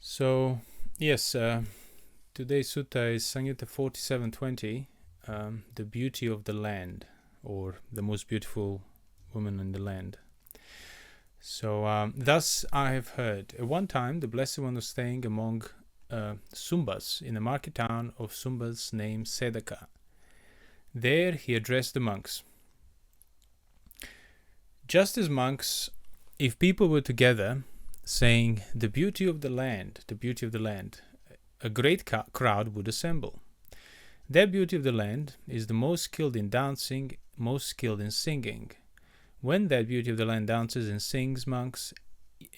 So, yes, today's sutta is Samyutta 4720, the beauty of the land, or the most beautiful woman in the land. So, thus I have heard. At one time, the Blessed One was staying among Sumbas in the market town of Sumbas named Sedaka. There he addressed the monks. Just as monks, if people were together, saying, the beauty of the land, a great crowd would assemble. That beauty of the land is the most skilled in dancing, most skilled in singing. When that beauty of the land dances and sings, monks,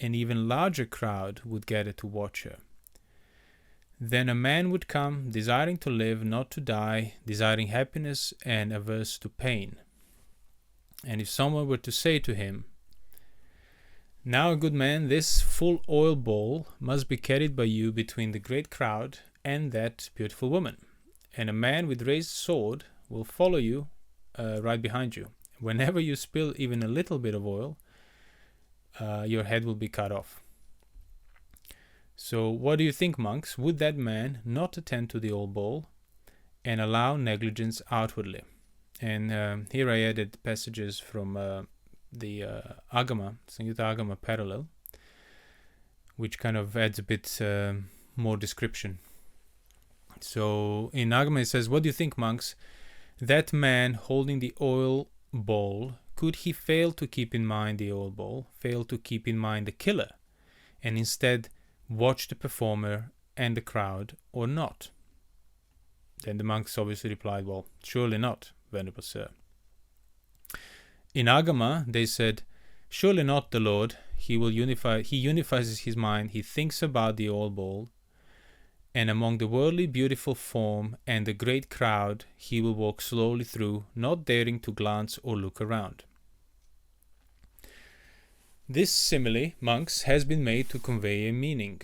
an even larger crowd would gather to watch her. Then a man would come, desiring to live, not to die, desiring happiness and averse to pain. And if someone were to say to him, now, good man, this full oil bowl must be carried by you between the great crowd and that beautiful woman. And a man with raised sword will follow you right behind you. Whenever you spill even a little bit of oil, your head will be cut off. So what do you think, monks? Would that man not attend to the oil bowl and allow negligence outwardly? And here I added passages from the Agama, Samyutta Agama parallel, which kind of adds a bit more description. So in Agama it says, what do you think, monks? That man holding the oil bowl, could he fail to keep in mind the oil bowl, fail to keep in mind the killer, and instead watch the performer and the crowd, or not? Then the monks obviously replied, well, surely not, Venerable Sir. In Agama, they said, surely not, the Lord. He unifies his mind, he thinks about the oil bowl, and among the worldly beautiful form and the great crowd, he will walk slowly through, not daring to glance or look around. This simile, monks, has been made to convey a meaning,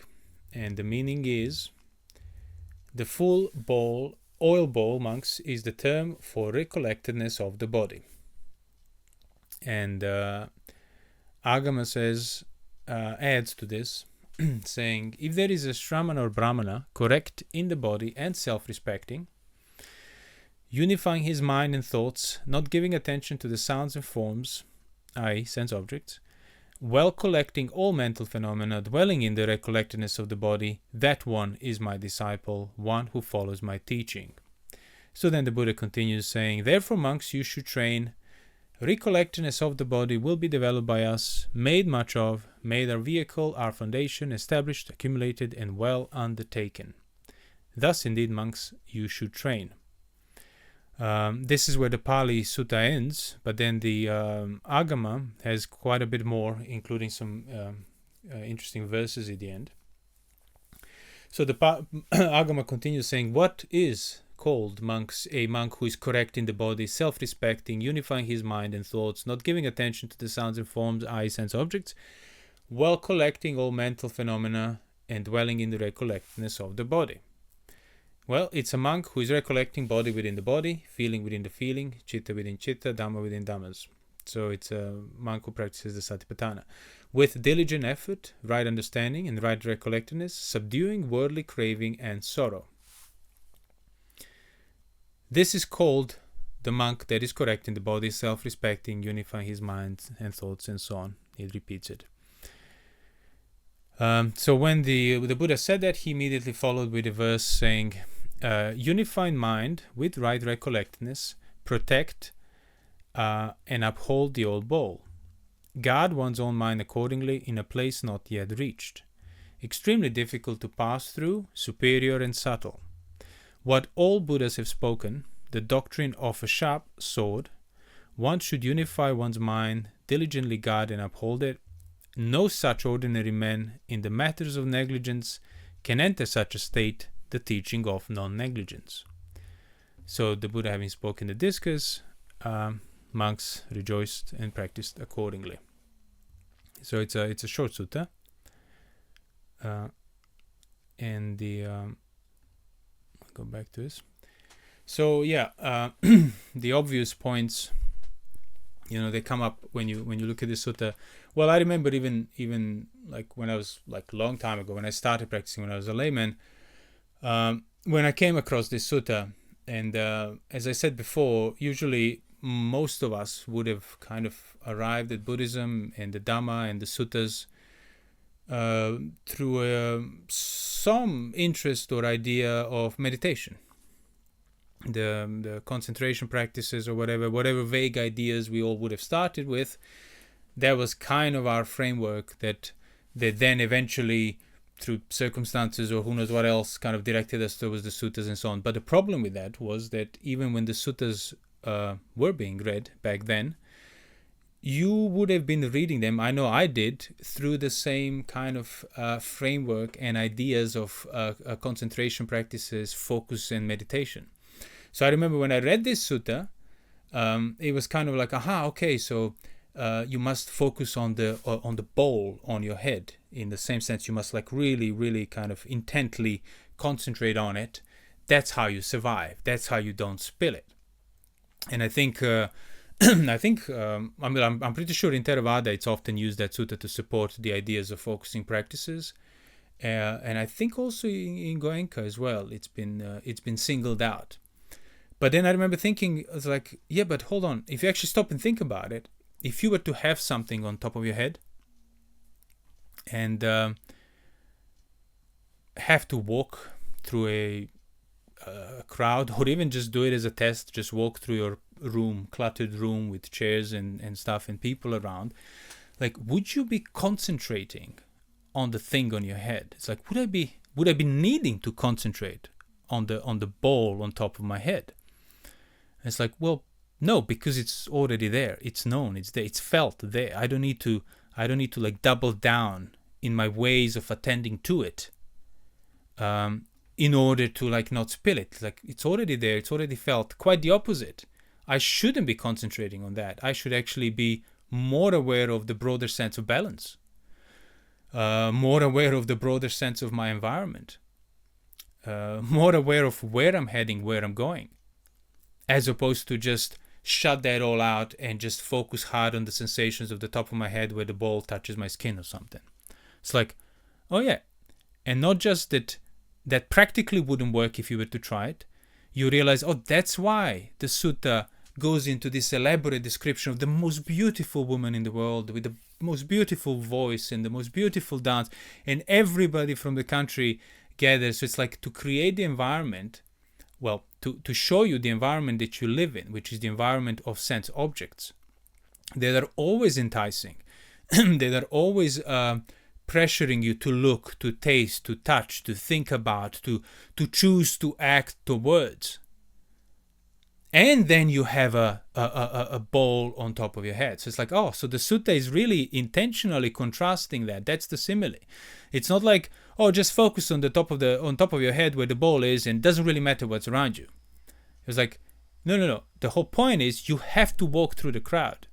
and the meaning is, the full oil bowl, monks, is the term for recollectedness of the body. And Agama says, adds to this, saying, if there is a Shramana or Brahmana correct in the body and self-respecting, unifying his mind and thoughts, not giving attention to the sounds and forms, i.e. sense objects, well collecting all mental phenomena, dwelling in the recollectedness of the body, that one is my disciple, one who follows my teaching. So then the Buddha continues saying, therefore, monks, you should train. Recollectedness of the body will be developed by us, made much of, made our vehicle, our foundation, established, accumulated, and well undertaken. Thus, indeed, monks, you should train. This is where the Pali Sutta ends, but then the Agama has quite a bit more, including some interesting verses at the end. So the Agama continues saying, what is called, monks, a monk who is correct in the body, self-respecting, unifying his mind and thoughts, not giving attention to the sounds and forms, eye, sense objects, while collecting all mental phenomena and dwelling in the recollectedness of the body? Well, it's a monk who is recollecting body within the body, feeling within the feeling, chitta within chitta, dhamma within dhammas. So it's a monk who practices the satipatthana. With diligent effort, right understanding and right recollectedness, subduing worldly craving and sorrow. This is called the monk that is correct in the body, self-respecting, unifying his mind and thoughts, and so on. He repeats it. So when the Buddha said that, he immediately followed with a verse saying, unifying mind with right recollectedness, protect and uphold the old bowl. Guard one's own mind accordingly in a place not yet reached. Extremely difficult to pass through, superior and subtle. What all Buddhas have spoken, the doctrine of a sharp sword, one should unify one's mind, diligently guard and uphold it. No such ordinary man in the matters of negligence can enter such a state, the teaching of non-negligence. So the Buddha, having spoken the discourse, monks rejoiced and practiced accordingly. So it's a short sutta, and the I'll go back to this. So yeah, the obvious points they come up when you look at the sutta. Well, I remember even like when I was like a long time ago, when I started practicing, when I was a layman, when I came across this sutta, and as I said before, usually most of us would have kind of arrived at Buddhism and the Dhamma and the suttas through some interest or idea of meditation, the concentration practices or whatever vague ideas we all would have started with. That was kind of our framework that then eventually, through circumstances or who knows what else, kind of directed us towards the suttas and so on. But the problem with that was that even when the suttas were being read back then, you would have been reading them, I know I did, through the same kind of framework and ideas of concentration practices, focus and meditation. So I remember when I read this sutta, it was kind of like, okay, so you must focus on the bowl on your head. In the same sense, you must like really, really kind of intently concentrate on it. That's how you survive. That's how you don't spill it. And I think, I'm pretty sure in Theravada it's often used, that sutta, to support the ideas of focusing practices. And I think also in Goenka as well, it's been singled out. But then I remember thinking, I was like, yeah, but hold on. If you actually stop and think about it, if you were to have something on top of your head and have to walk through a crowd, or even just do it as a test, just walk through your room, cluttered room with chairs and stuff and people around, like, would you be concentrating on the thing on your head? It's like, would I be needing to concentrate on the ball on top of my head? And it's like, well, no, because it's already there. It's known. It's there. It's felt there. I don't need to like double down in my ways of attending to it, in order to like not spill it. Like, it's already there. It's already felt. Quite the opposite. I shouldn't be concentrating on that. I should actually be more aware of the broader sense of balance, more aware of the broader sense of my environment, more aware of where I'm heading, where I'm going, as opposed to just shut that all out and just focus hard on the sensations of the top of my head where the ball touches my skin or something. It's like, oh yeah. And not just that practically wouldn't work if you were to try it. You realize, oh, that's why the sutta goes into this elaborate description of the most beautiful woman in the world with the most beautiful voice and the most beautiful dance, and everybody from the country gathers. So it's like to create the environment, well, to show you the environment that you live in, which is the environment of sense objects that are always enticing, that are always pressuring you to look, to taste, to touch, to think about, to choose to act towards. And then you have a ball on top of your head. So it's like, oh, so the sutta is really intentionally contrasting that. That's the simile. It's not like, oh, just focus on the top of your head where the ball is, and it doesn't really matter what's around you. It's like, no. The whole point is you have to walk through the crowd.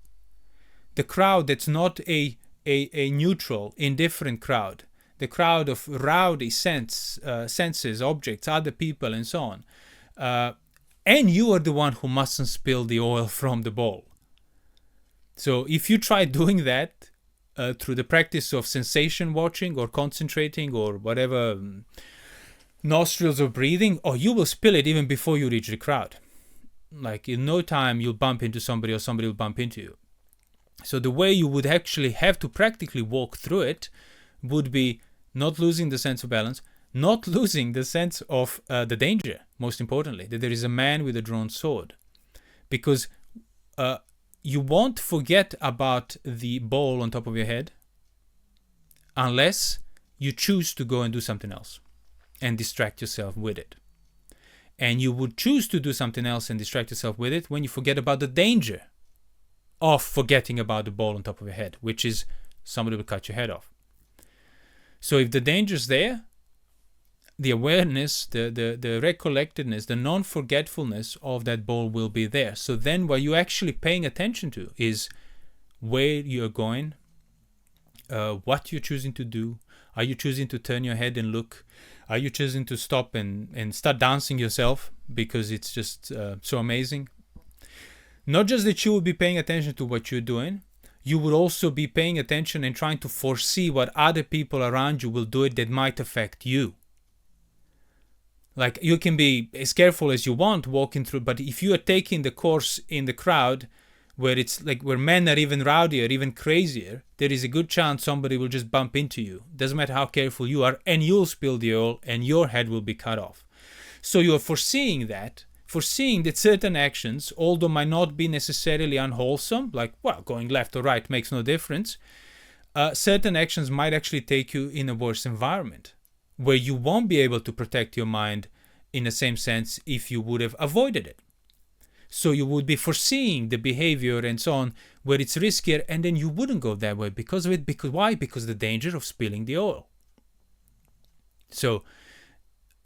The crowd that's not a neutral, indifferent crowd. The crowd of rowdy senses, objects, other people, and so on. And you are the one who mustn't spill the oil from the bowl. So if you try doing that through the practice of sensation watching or concentrating or whatever, nostrils of breathing, you will spill it even before you reach the crowd. Like, in no time you'll bump into somebody or somebody will bump into you. So the way you would actually have to practically walk through it would be not losing the sense of balance, not losing the sense of the danger, most importantly, that there is a man with a drawn sword. Because you won't forget about the ball on top of your head unless you choose to go and do something else and distract yourself with it. And you would choose to do something else and distract yourself with it when you forget about the danger of forgetting about the ball on top of your head, which is somebody will cut your head off. So if the danger's there, the awareness, the recollectedness, the non-forgetfulness of that ball will be there. So then what you're actually paying attention to is where you're going, what you're choosing to do. Are you choosing to turn your head and look? Are you choosing to stop and start dancing yourself because it's just so amazing? Not just that you would be paying attention to what you're doing, you would also be paying attention and trying to foresee what other people around you will do it that might affect you. Like, you can be as careful as you want walking through, but if you are taking the course in the crowd where it's like where men are even rowdier, even crazier, there is a good chance somebody will just bump into you. Doesn't matter how careful you are, and you'll spill the oil and your head will be cut off. So you're foreseeing that certain actions, although might not be necessarily unwholesome, like, well, going left or right makes no difference, certain actions might actually take you in a worse environment, where you won't be able to protect your mind in the same sense if you would have avoided it. So you would be foreseeing the behavior and so on where it's riskier, and then you wouldn't go that way because of it. Why? Because of the danger of spilling the oil. So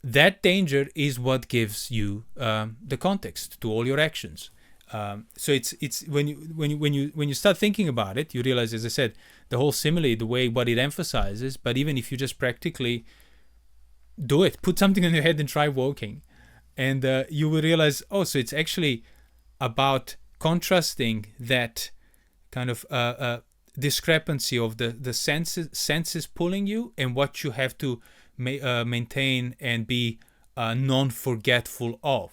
that danger is what gives you the context to all your actions. So it's when you start thinking about it, you realize, as I said, the whole simile, the way what it emphasizes. But even if you just practically do it, put something on your head and try walking, and you will realize, oh, so it's actually about contrasting that kind of discrepancy of the senses pulling you and what you have to maintain and be non-forgetful of.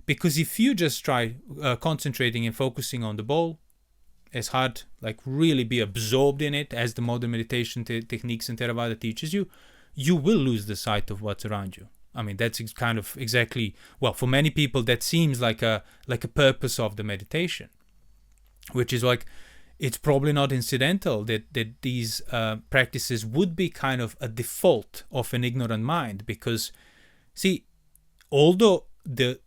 Because if you just try concentrating and focusing on the bowl as hard, like really be absorbed in it, as the modern meditation techniques and Theravada teaches you, you will lose the sight of what's around you. I mean, that's kind of exactly, well, for many people that seems like a purpose of the meditation, which is like, it's probably not incidental that these practices would be kind of a default of an ignorant mind. Because, see, although the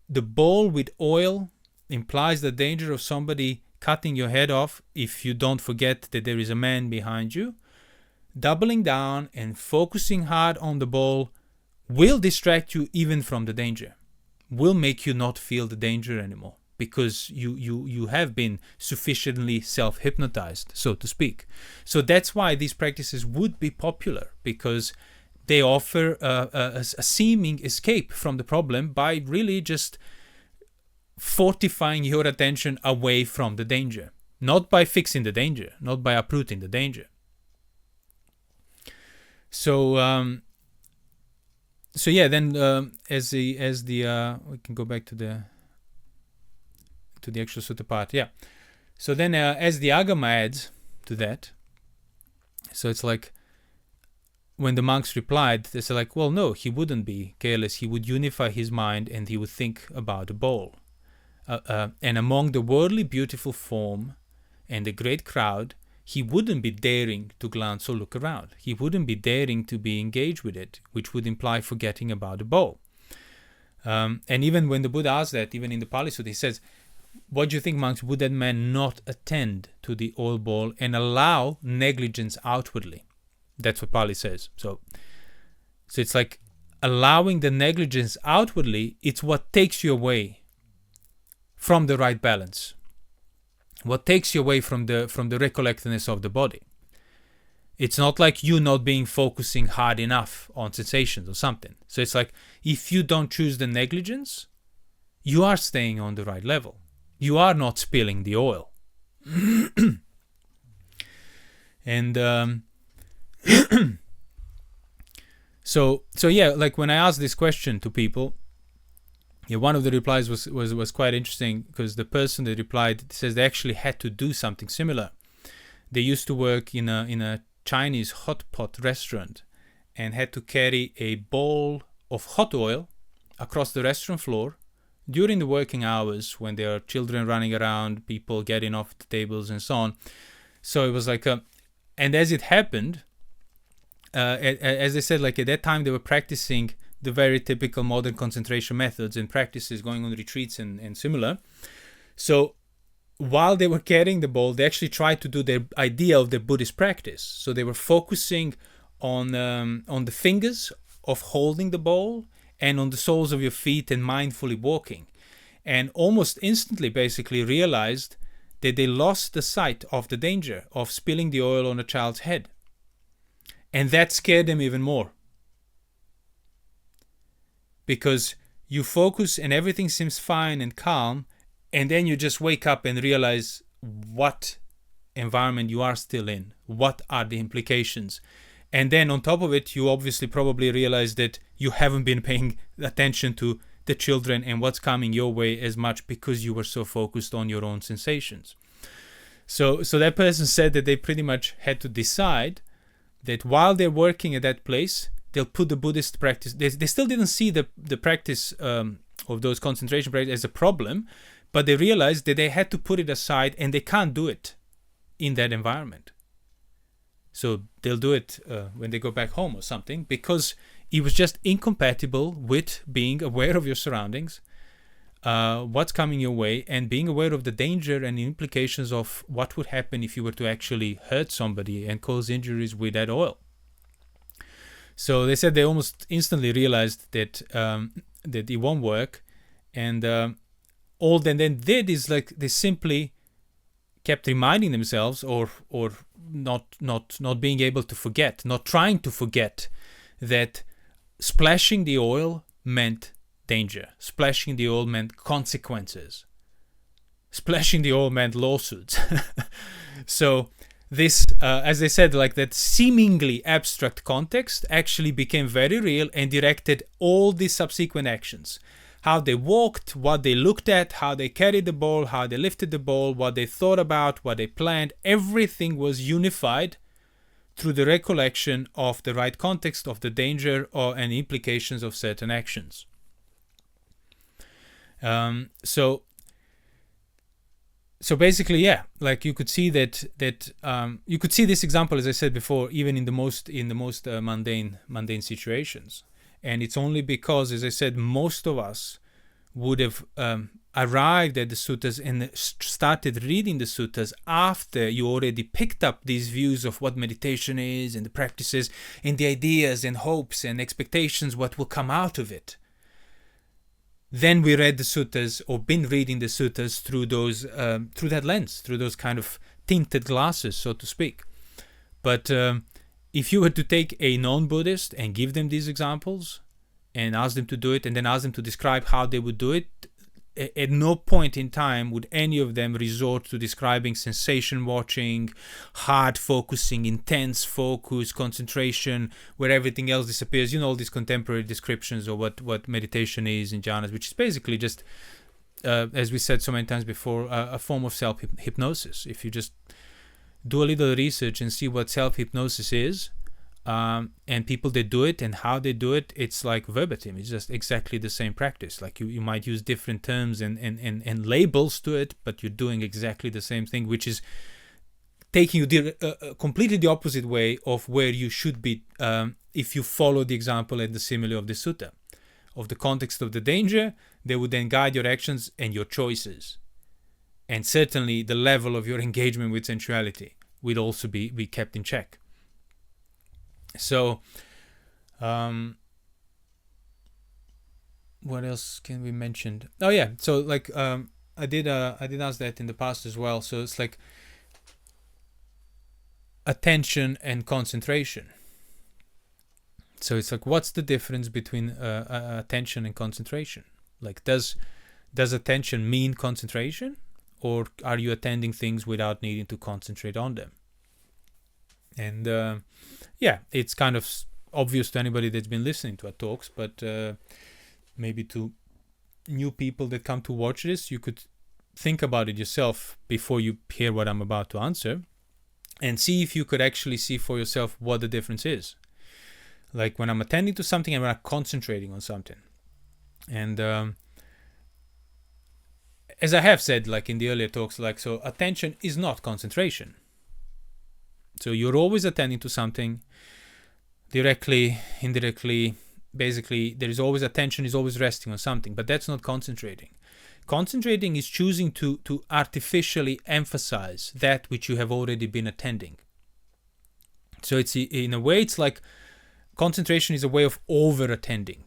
bowl with oil implies the danger of somebody cutting your head off if you don't forget that there is a man behind you, doubling down and focusing hard on the bowl will distract you even from the danger, will make you not feel the danger anymore, because you have been sufficiently self-hypnotized, so to speak. So that's why these practices would be popular, because they offer a seeming escape from the problem by really just fortifying your attention away from the danger, not by fixing the danger, not by uprooting the danger. So yeah, then as the we can go back to the actual sutta part. Yeah. So then as the agama adds to that, so it's like when the monks replied, they said like, well, no, he wouldn't be careless. He would unify his mind and he would think about the bowl. And among the worldly beautiful form and the great crowd, he wouldn't be daring to glance or look around. He wouldn't be daring to be engaged with it, which would imply forgetting about the bowl. And even when the Buddha asked that, even in the Pali Sutta, he says, what do you think, monks, would that man not attend to the oil bowl and allow negligence outwardly? That's what Pali says. So it's like allowing the negligence outwardly, it's what takes you away from the right balance. What takes you away from the recollectedness of the body. It's not like you not being focusing hard enough on sensations or something. So it's like, if you don't choose the negligence, you are staying on the right level. You are not spilling the oil. And so yeah, like when I asked this question to people, yeah, one of the replies was quite interesting, because the person that replied says they actually had to do something similar. They used to work in a Chinese hot pot restaurant and had to carry a bowl of hot oil across the restaurant floor during the working hours when there are children running around, people getting off the tables and so on. So it was like and as it happened, as they said, like at that time they were practicing the very typical modern concentration methods and practices, going on retreats and similar. So while they were carrying the bowl, they actually tried to do their idea of the Buddhist practice. So they were focusing on the fingers of holding the bowl and on the soles of your feet and mindfully walking. And almost instantly basically realized that they lost the sight of the danger of spilling the oil on a child's head. And that scared them even more. Because you focus and everything seems fine and calm, and then you just wake up and realize what environment you are still in, what are the implications. And then on top of it, you obviously probably realize that you haven't been paying attention to the children and what's coming your way as much because you were so focused on your own sensations. So that person said that they pretty much had to decide that while they're working at that place, they'll put the Buddhist practice. They still didn't see the practice of those concentration practices as a problem, but they realized that they had to put it aside and they can't do it in that environment. So they'll do it when they go back home or something, because it was just incompatible with being aware of your surroundings, what's coming your way, and being aware of the danger and the implications of what would happen if you were to actually hurt somebody and cause injuries with that oil. So they said they almost instantly realized that that it won't work, and all they then did is like they simply kept reminding themselves, or not being able to forget, not trying to forget, that splashing the oil meant danger. Splashing the oil meant consequences. Splashing the oil meant lawsuits. So this, as they said, like that seemingly abstract context actually became very real and directed all the subsequent actions. How they walked, what they looked at, how they carried the bowl, how they lifted the bowl, what they thought about, what they planned. Everything was unified through the recollection of the right context of the danger and implications of certain actions. So basically, yeah, like you could see that you could see this example, as I said before, even in the most mundane situations. And it's only because, as I said, most of us would have arrived at the suttas and started reading the suttas after you already picked up these views of what meditation is and the practices and the ideas and hopes and expectations, what will come out of it. Then we read the suttas, or been reading the suttas through those through that lens, through those kind of tinted glasses, so to speak. But if you were to take a non-Buddhist and give them these examples and ask them to do it, and then ask them to describe how they would do it, at no point in time would any of them resort to describing sensation watching, hard focusing, intense focus, concentration, where everything else disappears. You know, all these contemporary descriptions of what meditation is in jhanas, which is basically just, as we said so many times before, a form of self-hypnosis. If you just do a little research and see what self-hypnosis is, and people that do it and how they do it, it's like verbatim. It's just exactly the same practice. Like you might use different terms and labels to it, but you're doing exactly the same thing, which is taking you completely the opposite way of where you should be if you follow the example and the simile of the sutta. Of the context of the danger, they would then guide your actions and your choices. And certainly the level of your engagement with sensuality would also be kept in check. So, what else can we mention? Oh yeah, so like I did ask that in the past as well. So it's like attention and concentration. So it's like, what's the difference between attention and concentration? Like, does attention mean concentration? Or are you attending things without needing to concentrate on them? And yeah, it's kind of obvious to anybody that's been listening to our talks, but maybe to new people that come to watch this, you could think about it yourself before you hear what I'm about to answer, and see if you could actually see for yourself what the difference is. Like when I'm attending to something and when I'm concentrating on something. And as I have said, like in the earlier talks, like, so attention is not concentration. So you're always attending to something, directly, indirectly, basically there is always attention, is always resting on something, but that's not concentrating. Concentrating is choosing to artificially emphasize that which you have already been attending. So it's, in a way, it's like concentration is a way of over-attending,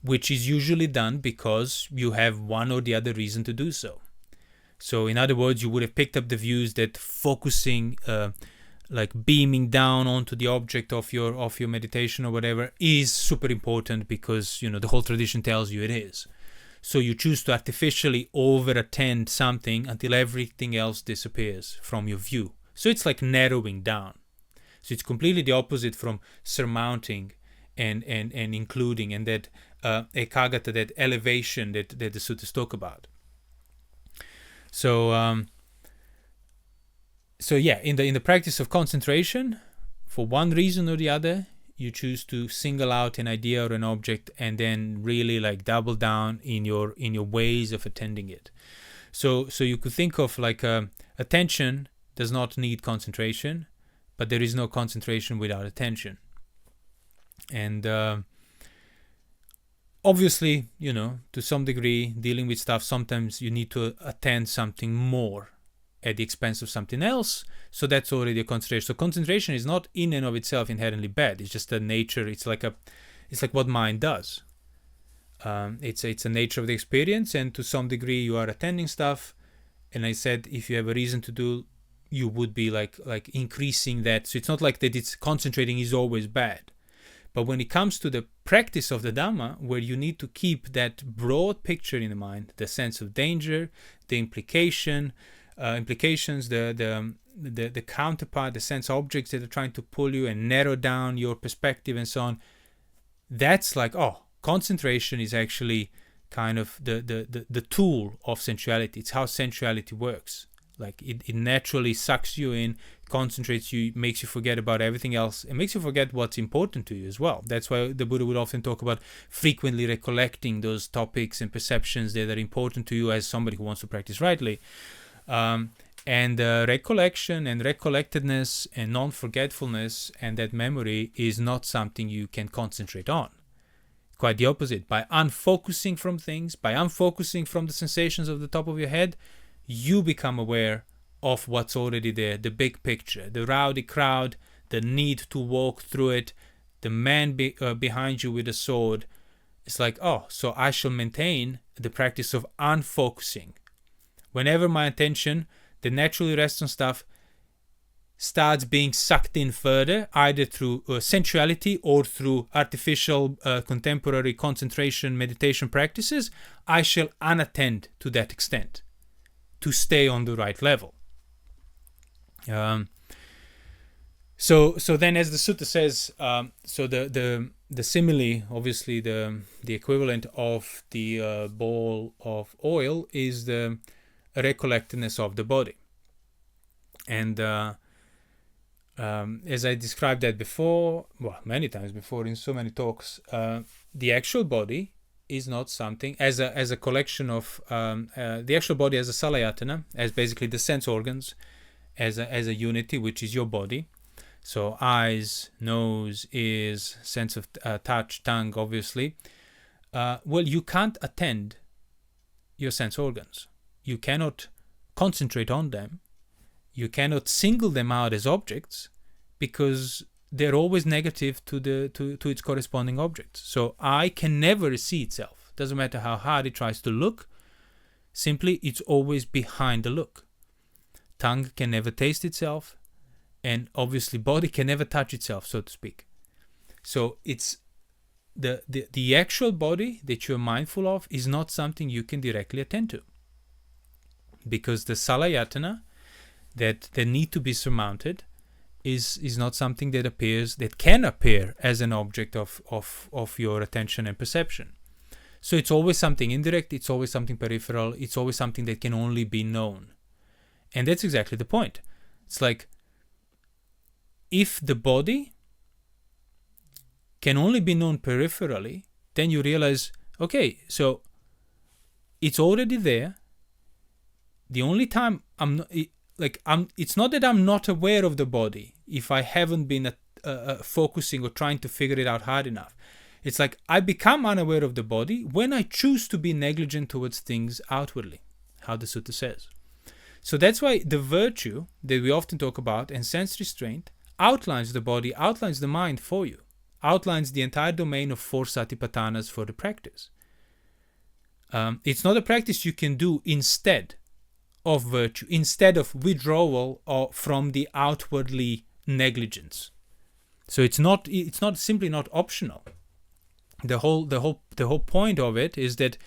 which is usually done because you have one or the other reason to do so. So in other words, you would have picked up the views that focusing, like beaming down onto the object of your meditation or whatever, is super important because, you know, the whole tradition tells you it is. So you choose to artificially over-attend something until everything else disappears from your view. So it's like narrowing down. So it's completely the opposite from surmounting and including, and that ekagata, that elevation that the suttas talk about. So so yeah, in the practice of concentration, for one reason or the other, you choose to single out an idea or an object and then really like double down in your ways of attending it. So you could think of like attention does not need concentration, but there is no concentration without attention. And obviously, to some degree, dealing with stuff, sometimes you need to attend something more at the expense of something else. So that's already a concentration. So concentration is not in and of itself inherently bad. It's just a nature. It's like what mind does. It's a nature of the experience, and to some degree you are attending stuff. And I said, if you have a reason to do, you would be like increasing that. So it's not like that it's concentrating is always bad. But when it comes to the practice of the Dhamma, where you need to keep that broad picture in the mind, the sense of danger, the implications, the counterpart, the sense objects that are trying to pull you and narrow down your perspective and so on, that's like, concentration is actually kind of the tool of sensuality. It's how sensuality works. Like it naturally sucks you in, concentrates you, makes you forget about everything else. It makes you forget what's important to you as well. That's why the Buddha would often talk about frequently recollecting those topics and perceptions that are important to you as somebody who wants to practice rightly. And recollection and recollectedness and non-forgetfulness and that memory is not something you can concentrate on. Quite the opposite. By unfocusing from things, by unfocusing from the sensations of the top of your head, you become aware of what's already there, the big picture, the rowdy crowd, the need to walk through it, the man behind you with a sword. It's like, so I shall maintain the practice of unfocusing. Whenever my attention, that naturally rests on stuff, starts being sucked in further, either through sensuality or through artificial contemporary concentration meditation practices, I shall unattend to that extent, to stay on the right level. So then, as the sutta says, so the simile, obviously the equivalent of the ball of oil, is the recollectedness of the body. And as I described that before, many times before in so many talks, the actual body is not something as a collection of the actual body as a salayatana, as basically the sense organs, as a unity, which is your body. So eyes, nose, ears, sense of touch, tongue, obviously. You can't attend your sense organs. You cannot concentrate on them. You cannot single them out as objects because they're always negative to its corresponding object. So eye can never see itself. Doesn't matter how hard it tries to look. Simply, it's always behind the look. Tongue can never taste itself. And obviously, body can never touch itself, so to speak. So it's the actual body that you're mindful of is not something you can directly attend to. Because the salayatana that need to be surmounted is not something that can appear as an object of your attention and perception. So it's always something indirect, it's always something peripheral, it's always something that can only be known. And that's exactly the point. It's like, if the body can only be known peripherally, then you realize, okay, so it's already there. The only time it's not that I'm not aware of the body if I haven't been focusing or trying to figure it out hard enough. It's like I become unaware of the body when I choose to be negligent towards things outwardly, how the sutta says. So that's why the virtue that we often talk about and sense restraint outlines the body, outlines the mind for you, outlines the entire domain of 4 satipatthanas for the practice. It's not a practice you can do instead of virtue, instead of withdrawal from the outwardly negligence. So it's simply not optional. The whole point of it is that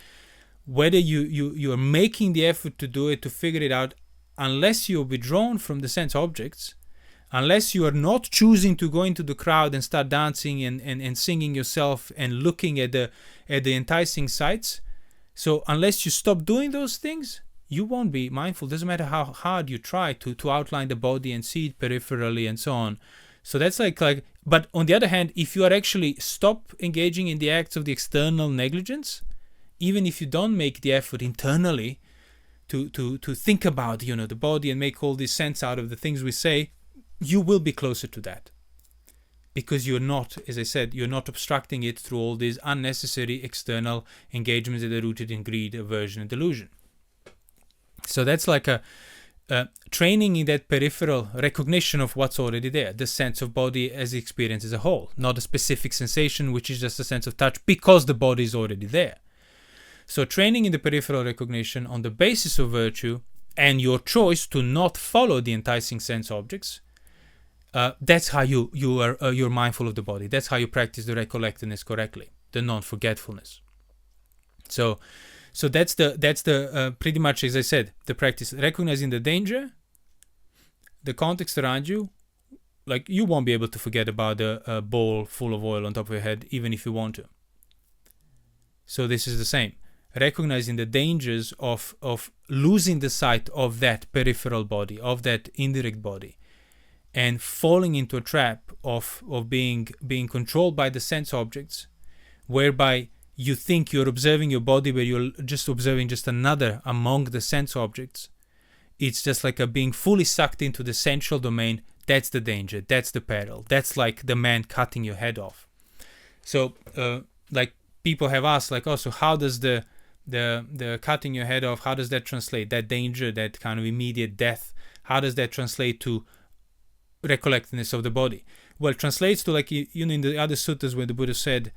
whether you are making the effort to do it, to figure it out, unless you're withdrawn from the sense objects, unless you are not choosing to go into the crowd and start dancing and singing yourself and looking at the enticing sights, so unless you stop doing those things, you won't be mindful. Doesn't matter how hard you try to outline the body and see it peripherally and so on. So that's like, but on the other hand, if you are actually stop engaging in the acts of the external negligence, even if you don't make the effort internally to think about, the body and make all this sense out of the things we say, you will be closer to that. Because you're not, as I said, you're not obstructing it through all these unnecessary external engagements that are rooted in greed, aversion, and delusion. So that's like a training in that peripheral recognition of what's already there, the sense of body as the experience as a whole, not a specific sensation, which is just a sense of touch, because the body is already there. So training in the peripheral recognition on the basis of virtue and your choice to not follow the enticing sense objects, that's how you're mindful of the body. That's how you practice the recollectedness correctly, the non-forgetfulness. So that's the pretty much, as I said, the practice, recognizing the danger, the context around you. Like, you won't be able to forget about a bowl full of oil on top of your head, even if you want to. So this is the same. Recognizing the dangers of losing the sight of that peripheral body, of that indirect body, and falling into a trap of being controlled by the sense objects, whereby you think you're observing your body, but you're just observing just another among the sense objects. It's just like a being fully sucked into the sensual domain. That's the danger. That's the peril. That's like the man cutting your head off. So, like, people have asked, like, oh, so how does the cutting your head off, how does that translate? That danger, that kind of immediate death, how does that translate to recollectedness of the body? Well, it translates to, like, in the other suttas where the Buddha said,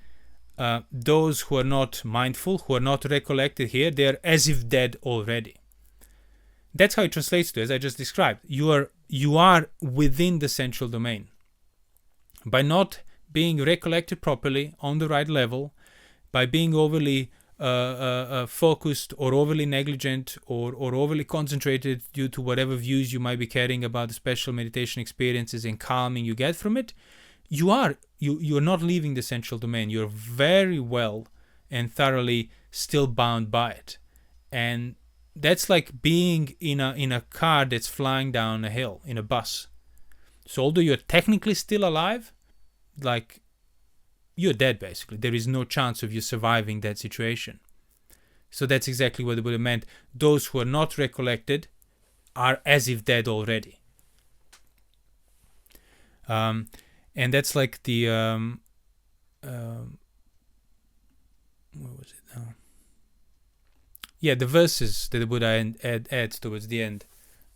those who are not mindful, who are not recollected here, they are as if dead already. That's how it translates to, as I just described. You are within the sensual domain. By not being recollected properly on the right level, by being overly focused or overly negligent or overly concentrated due to whatever views you might be carrying about the special meditation experiences and calming you get from it, you're not leaving the sensual domain. You're very well and thoroughly still bound by it. And that's like being in a car that's flying down a hill, in a bus. So although you're technically still alive, like, you're dead basically. There is no chance of you surviving that situation. So that's exactly what the Buddha meant. Those who are not recollected are as if dead already. And that's like the what was it now? Yeah, the verses that the Buddha adds towards the end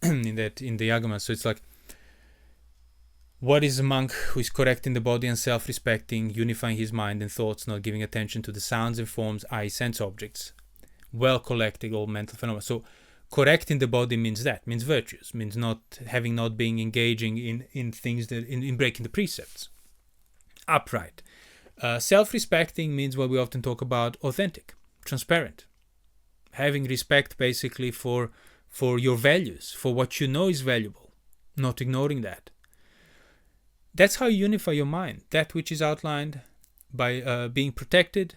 in the Agama. So it's like, what is a monk who is correcting the body and self-respecting, unifying his mind and thoughts, not giving attention to the sounds and forms, i.e. sense objects, well collecting all mental phenomena. So correcting the body means virtues, means not being engaging in things that in breaking the precepts. Upright. Self-respecting means what we often talk about, authentic, transparent. Having respect basically for your values, for what you know is valuable, not ignoring that. That's how you unify your mind. That which is outlined by being protected,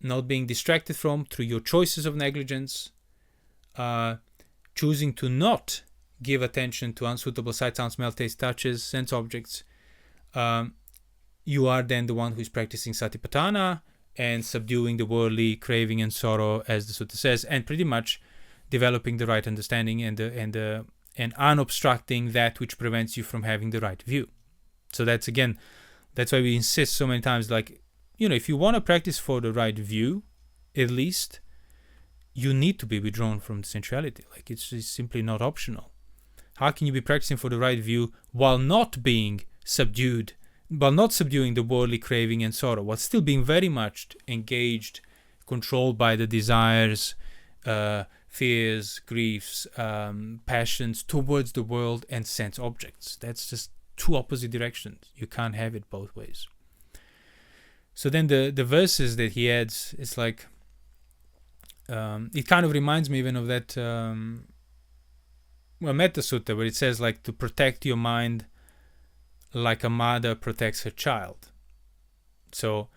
not being distracted from through your choices of negligence, choosing to not give attention to unsuitable sight, sound, smell, taste, touches, sense objects. You are then the one who is practicing satipatthana and subduing the worldly craving and sorrow, as the sutta says, and pretty much developing the right understanding and unobstructing that which prevents you from having the right view. So that's why we insist so many times, like, if you want to practice for the right view, at least, you need to be withdrawn from the sensuality. Like, it's simply not optional. How can you be practicing for the right view while not being subdued, while not subduing the worldly craving and sorrow, while still being very much engaged, controlled by the desires, fears, griefs, passions towards the world and sense objects? That's just two opposite directions. You can't have it both ways. So then the verses that he adds, it's like, it kind of reminds me even of that Metta Sutta, where it says like to protect your mind like a mother protects her child. So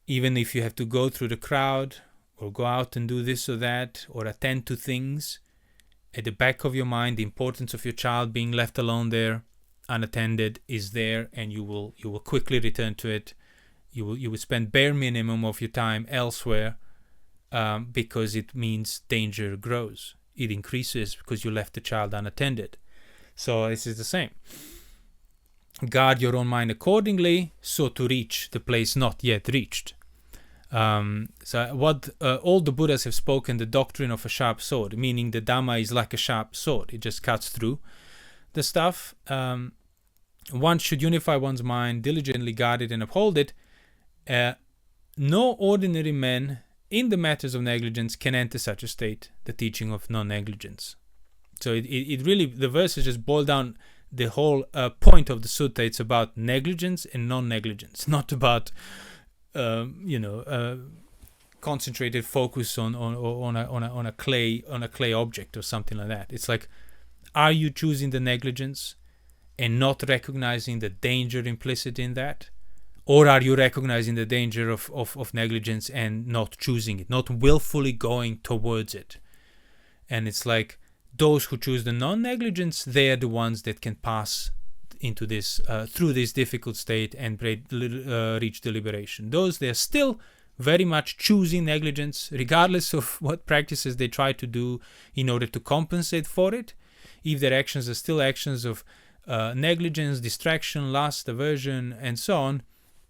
even if you have to go through the crowd or go out and do this or that or attend to things, at the back of your mind the importance of your child being left alone there unattended is there, and you will quickly return to it. You will spend bare minimum of your time elsewhere, because it means danger grows. It increases because you left the child unattended. So this is the same. Guard your own mind accordingly, so to reach the place not yet reached. So what all the Buddhas have spoken, the doctrine of a sharp sword, meaning the Dhamma is like a sharp sword. It just cuts through the stuff. One should unify one's mind, diligently guard it and uphold it. No ordinary man in the matters of negligence can enter such a state, the teaching of non-negligence. So it really, the verses just boil down the whole point of the sutta. It's about negligence and non-negligence, not about concentrated focus on a clay object or something like that. It's like, are you choosing the negligence and not recognizing the danger implicit in that? Or are you recognizing the danger of negligence and not choosing it, not willfully going towards it? And it's like those who choose the non-negligence, they are the ones that can pass into this, through this difficult state and reach the liberation. Those, they're still very much choosing negligence, regardless of what practices they try to do in order to compensate for it. If their actions are still actions of negligence, distraction, lust, aversion, and so on,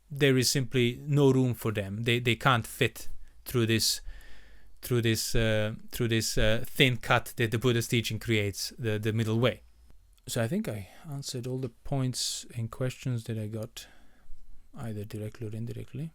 there is simply no room for them. They can't fit through this thin cut that the Buddha's teaching creates, the middle way. So I think I answered all the points and questions that I got, either directly or indirectly.